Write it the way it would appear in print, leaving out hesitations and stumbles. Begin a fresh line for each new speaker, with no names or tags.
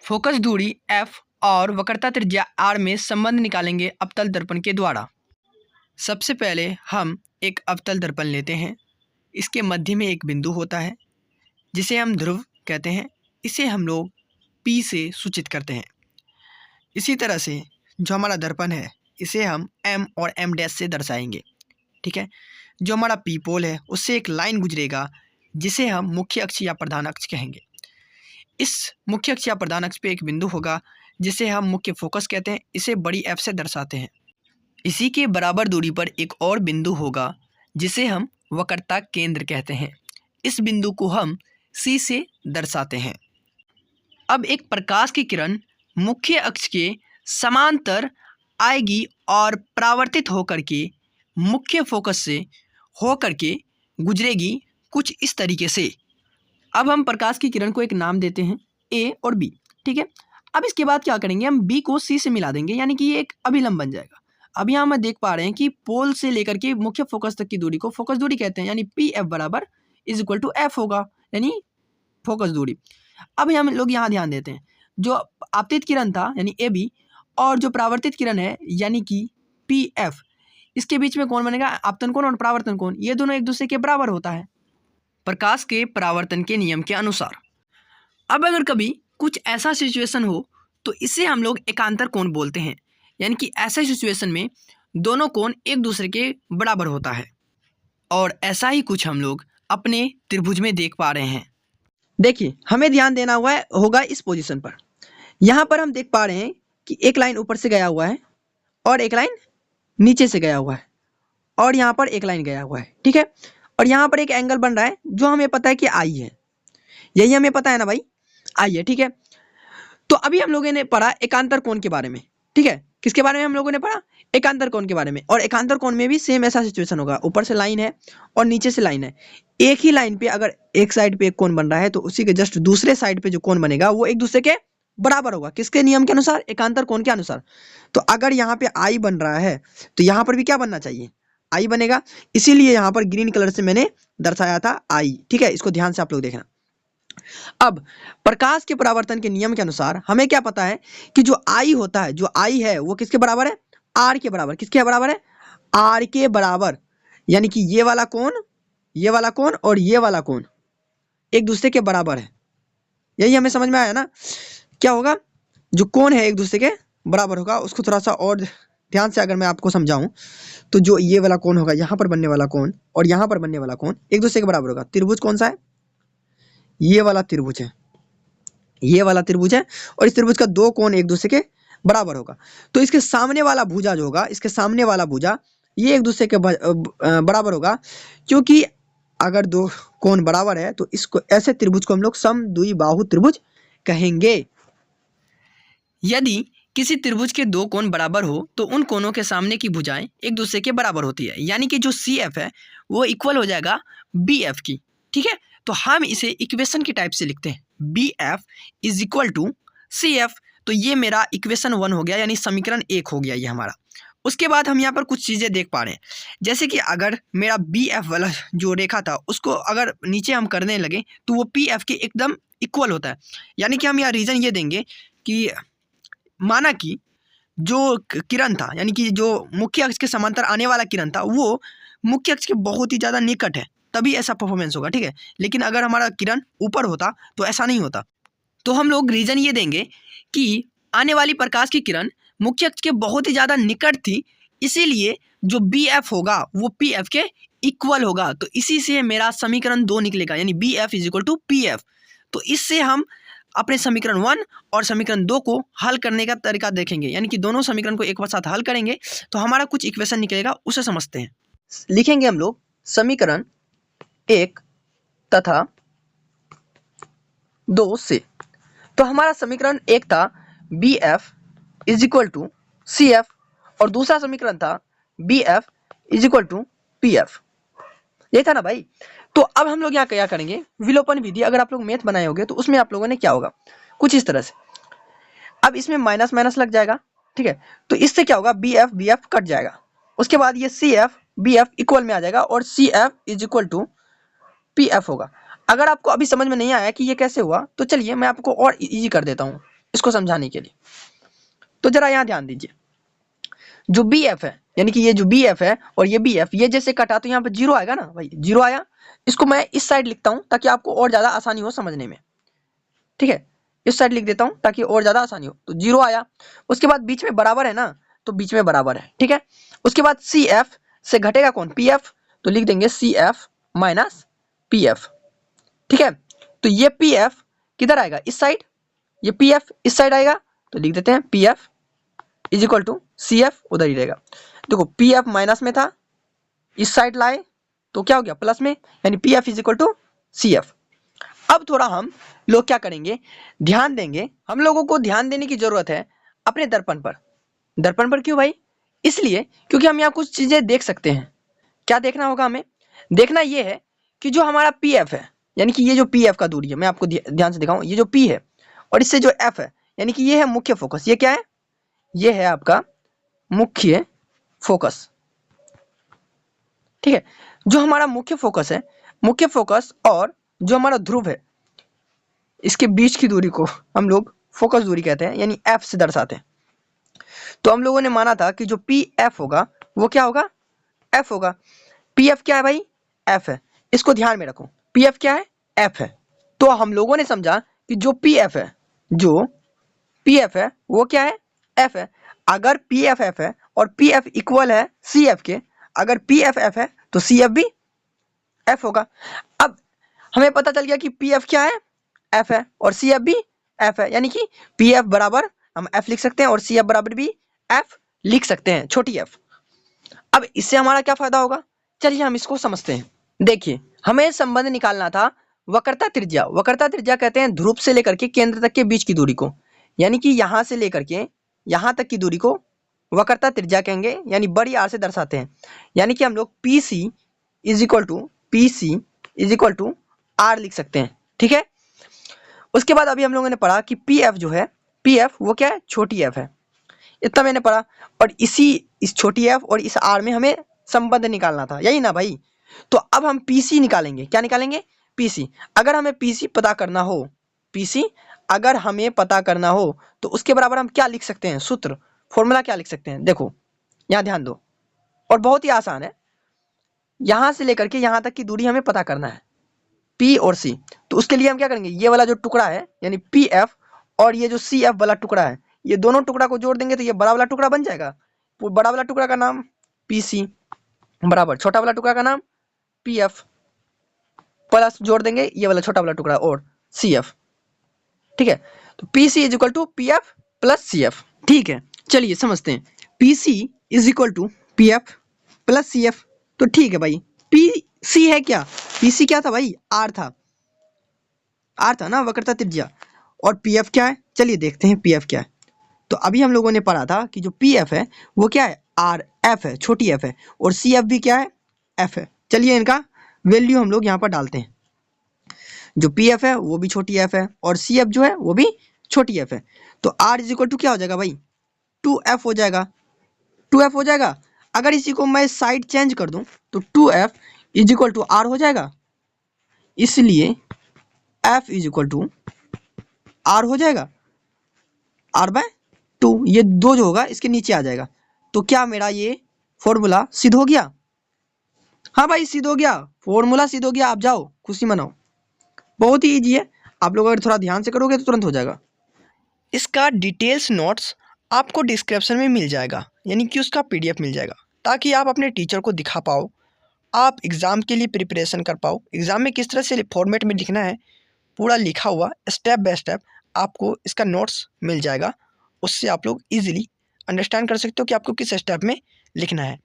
Focus दूरी F और वक्रता त्रिज्या R में संबंध निकालेंगे अवतल दर्पण के द्वारा। सबसे पहले हम एक अवतल दर्पण लेते हैं। इसके मध्य में एक बिंदु होता है जिसे हम ध्रुव कहते हैं। इसे हम लोग P से सूचित करते हैं। इसी तरह से जो हमारा दर्पण है इसे हम M और M डैश से दर्शाएंगे। ठीक है। जो हमारा P पोल है उससे एक लाइन गुजरेगा जिसे हम मुख्य अक्ष या प्रधान अक्ष कहेंगे। इस मुख्य अक्ष या प्रधान अक्ष पे एक बिंदु होगा जिसे हम मुख्य फोकस कहते हैं। इसे बड़ी F से दर्शाते हैं। इसी के बराबर दूरी पर एक और बिंदु होगा जिसे हम वक्रता केंद्र कहते हैं। इस बिंदु को हम C से दर्शाते हैं। अब एक प्रकाश की किरण मुख्य अक्ष के समांतर आएगी और परावर्तित होकर के मुख्य फोकस से होकर के गुजरेगी कुछ इस तरीके से। अब हम प्रकाश की किरण को एक नाम देते हैं A और B। ठीक है। अब इसके बाद क्या करेंगे, हम B को C से मिला देंगे, यानी कि ये एक अभिलंब बन जाएगा। अब यहाँ हम देख पा रहे हैं कि पोल से लेकर के मुख्य फोकस तक की दूरी को फोकस दूरी कहते हैं, यानी PF बराबर इज इक्वल टू F होगा, यानी फोकस दूरी। अब हम लोग यहाँ ध्यान देते हैं, जो आपतित किरण था यानी AB और जो परावर्तित किरण है यानी कि PF, इसके बीच में कौन बनेगा, आपतन कोण और परावर्तन कोण, ये दोनों एक दूसरे के बराबर होता है प्रकाश के परावर्तन के नियम के अनुसार। अब अगर कभी कुछ ऐसा सिचुएशन हो तो इसे हम लोग एकांतर कोण बोलते हैं, यानी कि ऐसे सिचुएशन में दोनों कोण एक दूसरे के बराबर होता है। और ऐसा ही कुछ हम लोग अपने त्रिभुज में देख पा रहे हैं। देखिए, हमें ध्यान देना होगा इस पोजीशन पर। यहाँ पर हम देख पा रहे हैं कि एक लाइन ऊपर से गया हुआ है और एक लाइन नीचे से गया हुआ है और यहाँ पर एक लाइन गया हुआ है। ठीक है। और यहाँ पर एक एंगल बन रहा है जो हमें पता है कि I है, यही हमें पता है ना भाई, I है। ठीक है। तो अभी हम लोगों ने पढ़ा एकांतर कोण के बारे में। ठीक है। किसके बारे में हम लोगों ने पढ़ा, एकांतर कोण के बारे में। और एकांतर कोण में भी सेम ऐसा सिचुएशन होगा, ऊपर से लाइन है और नीचे से लाइन है। एक ही लाइन पे अगर एक साइड पे एक कोण बन रहा है तो उसी के जस्ट दूसरे साइड पे जो कोण बनेगा वो एक दूसरे के बराबर होगा। किसके नियम के अनुसार, एकांतर कोण के अनुसार। तो अगर यहाँ पे I बन रहा है तो यहाँ पर भी क्या बनना चाहिए, I बनेगा। इसीलिए यहाँ पर ग्रीन कलर से मैंने दर्शाया था I। ठीक है। इसको ध्यान से आप लोग देखना। अब प्रकाश के परावर्तन के नियम के अनुसार हमें क्या पता है कि जो I होता है, जो I है वो किसके बराबर है, R के बराबर। किसके बराबर है, R के बराबर। यानी कि ये वाला कोण और ये वाला कोण एक दूसरे के बराबर है। यही हमें समझ में आया ना। क्या होगा, जो कोण है एक दूसरे के बराबर होगा। उसको थोड़ा सा और ध्यान से अगर मैं आपको समझाऊं तो जो ये वाला कोण होगा, यहाँ पर बनने वाला कोण और यहाँ पर बनने वाला कोण एक दूसरे के बराबर होगा। त्रिभुज कौन सा है, ये वाला त्रिभुज है, ये वाला त्रिभुज है। और इस त्रिभुज का दो कोण एक दूसरे के बराबर होगा। तो इसके सामने वाला भुजा जो होगा, इसके सामने वाला भुजा ये एक दूसरे के बराबर होगा। क्योंकि अगर दो कोण बराबर है तो इसको ऐसे त्रिभुज को हम लोग समद्विबाहु त्रिभुज कहेंगे। यदि किसी त्रिभुज के दो कोण बराबर हो तो उन कोणों के सामने की भुजाएं एक दूसरे के बराबर होती है, यानी कि जो CF है वो इक्वल हो जाएगा BF की। ठीक है। तो हम इसे इक्वेशन के टाइप से लिखते हैं, BF is equal to CF। तो ये मेरा इक्वेशन 1 हो गया, यानी समीकरण 1 हो गया ये हमारा। उसके बाद हम यहाँ पर कुछ चीज़ें देख पा रहे हैं, जैसे कि अगर मेरा BF वाला जो रेखा था उसको अगर नीचे हम करने लगे तो वो PF के एकदम इक्वल होता है। यानी कि हम यहाँ रीज़न ये देंगे कि माना कि जो किरण था, यानी कि जो मुख्य अक्ष के समांतर आने वाला किरण था वो मुख्य अक्ष के बहुत ही ज़्यादा निकट है, तभी ऐसा परफॉर्मेंस होगा। ठीक है। लेकिन अगर हमारा किरण ऊपर होता तो ऐसा नहीं होता। तो हम लोग रीज़न ये देंगे कि आने वाली प्रकाश की किरण मुख्य अक्ष के बहुत ही ज़्यादा निकट थी, इसीलिए जो BF होगा वो PF के इक्वल होगा। तो इसी से मेरा समीकरण 2 निकलेगा, यानी BF is equal to PF। तो इससे हम अपने समीकरण 1 और समीकरण 2 को हल करने का तरीका देखेंगे, यानी कि दोनों समीकरण को एक बार साथ हल करेंगे तो हमारा कुछ इक्वेशन निकलेगा, उसे समझते हैं। लिखेंगे हम लोग समीकरण 1 तथा 2 से। तो हमारा समीकरण 1 था BF is equal to CF और दूसरा समीकरण था BF is equal to PF। ये था ना भाई। तो अब हम लोग यहाँ क्या करेंगे, विलोपन विधि। अगर आप लोग मैथ बनाए होंगे तो उसमें आप लोगों ने क्या होगा, कुछ इस तरह से। अब इसमें माइनस माइनस लग जाएगा। ठीक है। तो इससे क्या होगा, BF कट जाएगा। उसके बाद ये CF BF इक्वल में आ जाएगा और CF is equal to PF होगा। अगर आपको अभी समझ में नहीं आया कि ये कैसे हुआ तो चलिए मैं आपको और इजी कर देता हूँ। इसको समझाने के लिए। तो जरा यहाँ ध्यान दीजिए, जो बी एफ है यानी कि ये जो बी एफ है और ये बी एफ, ये जैसे कटा तो यहाँ पे जीरो आएगा ना भाई, जीरो आया। इसको मैं इस साइड लिखता हूँ ताकि आपको और ज्यादा आसानी हो समझने में, ठीक है। इस साइड लिख देता हूँ ताकि और ज्यादा आसानी हो। तो जीरो आया, उसके बाद बीच में बराबर है ना, तो बीच में बराबर है, ठीक है। उसके बाद सी एफ से घटेगा कौन, पी एफ, तो लिख देंगे C F minus P F, ठीक है। तो ये पी एफ किधर आएगा, इस साइड, ये पी एफ इस साइड आएगा, तो लिख देते हैं P F is equal to C F उधर ही रहेगा। देखो पी एफ माइनस में था, इस साइड लाए तो क्या हो गया प्लस में, यानी P F is equal to C F. अब थोड़ा हम लोग क्या करेंगे, ध्यान देंगे। हम लोगों को ध्यान देने की जरूरत है अपने दर्पण पर। दर्पण पर क्यों भाई, इसलिए क्योंकि हम यहाँ कुछ चीजें देख सकते हैं। क्या देखना होगा हमें, देखना ये है कि जो हमारा पी एफ है, यानी कि ये जो पी एफ का दूरी है, मैं आपको ध्यान से दिखाऊं, ये जो पी है और इससे जो एफ है, यानी कि ये है मुख्य फोकस। ये क्या है, ये है आपका मुख्य फोकस, ठीक है। जो हमारा मुख्य फोकस है, मुख्य फोकस और जो हमारा ध्रुव है, इसके बीच की दूरी को हम लोग फोकस दूरी कहते हैं, यानी एफ से दर्शाते हैं। तो हम लोगों ने माना था कि जो पी एफ होगा वो क्या होगा, एफ होगा। पी एफ क्या है भाई, एफ है। इसको ध्यान में रखो, पी एफ क्या है, एफ है। तो हम लोगों ने समझा कि जो पी एफ है, जो पी एफ है वो क्या है, एफ है। अगर पी एफ एफ है और पी एफ इक्वल है सी एफ के, अगर पी एफ एफ है तो सी एफ भी एफ होगा। अब हमें पता चल गया कि पी एफ क्या है, एफ है, और सी एफ भी एफ है, यानी कि पी एफ बराबर हम एफ लिख सकते हैं और सी एफ बराबर भी एफ लिख सकते हैं, छोटी एफ। अब इससे हमारा क्या फायदा होगा, चलिए हम इसको समझते हैं। देखिए हमें संबंध निकालना था वक्रता त्रिज्या। वक्रता त्रिज्या कहते हैं ध्रुव से लेकर के केंद्र तक के बीच की दूरी को, यानी कि यहां से लेकर के यहां तक की दूरी को वक्रता त्रिज्या कहेंगे, यानी बड़ी आर से दर्शाते हैं। यानी कि हम लोग P C is equal to R लिख सकते हैं, ठीक है। उसके बाद अभी हम लोगों ने पढ़ा कि पी एफ जो है, पी एफ वो क्या है, छोटी एफ है, इतना मैंने पढ़ा। और इस छोटी एफ और इस आर में हमें संबंध निकालना था, यही ना भाई। तो अब हम पीसी निकालेंगे, क्या निकालेंगे, पीसी। अगर हमें पीसी पता करना हो, पीसी अगर हमें पता करना हो तो उसके बराबर हम क्या लिख सकते हैं, सूत्र फॉर्मूला क्या लिख सकते हैं, देखो यहाँ ध्यान दो, और बहुत ही आसान है। यहां से लेकर के यहां तक की दूरी हमें पता करना है, पी और सी। तो उसके लिए हम क्या करेंगे, ये वाला जो टुकड़ा है यानी पी एफ और ये जो सी एफ वाला टुकड़ा है, ये दोनों टुकड़ा को जोड़ देंगे तो ये बड़ा वाला टुकड़ा बन जाएगा। बड़ा वाला टुकड़ा का नाम पी सी बराबर छोटा वाला टुकड़ा का नाम पी एफ, प्लस जोड़ देंगे ये वाला छोटा वाला टुकड़ा और सी एफ, ठीक है। तो P C is equal to P F plus C F, ठीक है। चलिए समझते हैं, P C is equal to P F plus C F. तो ठीक है भाई, पी सी है क्या, पी सी क्या था भाई, आर था, आर था ना वक्रता त्रिज्या। और पी एफ क्या है, चलिए देखते हैं पी एफ क्या है। तो अभी हम लोगों ने पढ़ा था कि जो पी एफ है वो क्या है, आर एफ है, छोटी एफ है, और सी एफ भी क्या है, एफ है। चलिए इनका वैल्यू हम लोग यहाँ पर डालते हैं। जो पी एफ है वो भी छोटी एफ है और सी एफ जो है वो भी छोटी एफ है। तो आर इज इक्वल टू क्या हो जाएगा भाई, टू एफ हो जाएगा, टू एफ हो जाएगा। अगर इसी को मैं साइड चेंज कर दूं तो two F is equal to R हो जाएगा, इसलिए F is equal to R हो जाएगा, आर बाय टू। ये दो जो होगा इसके नीचे आ जाएगा। तो क्या मेरा ये फॉर्मूला सिद्ध हो गया, हाँ भाई सिद्ध हो गया, फॉर्मूला सिद्ध हो गया। आप जाओ खुशी मनाओ, बहुत ही इजी है। आप लोग अगर थोड़ा ध्यान से करोगे तो तुरंत हो जाएगा। इसका डिटेल्स नोट्स आपको डिस्क्रिप्शन में मिल जाएगा, यानी कि उसका पीडीएफ मिल जाएगा, ताकि आप अपने टीचर को दिखा पाओ, आप एग्ज़ाम के लिए प्रिपरेशन कर पाओ। एग्ज़ाम में किस तरह से फॉर्मेट में लिखना है पूरा लिखा हुआ स्टेप बाय स्टेप आपको इसका नोट्स मिल जाएगा। उससे आप लोग ईजिली अंडरस्टैंड कर सकते हो कि आपको किस स्टेप में लिखना है।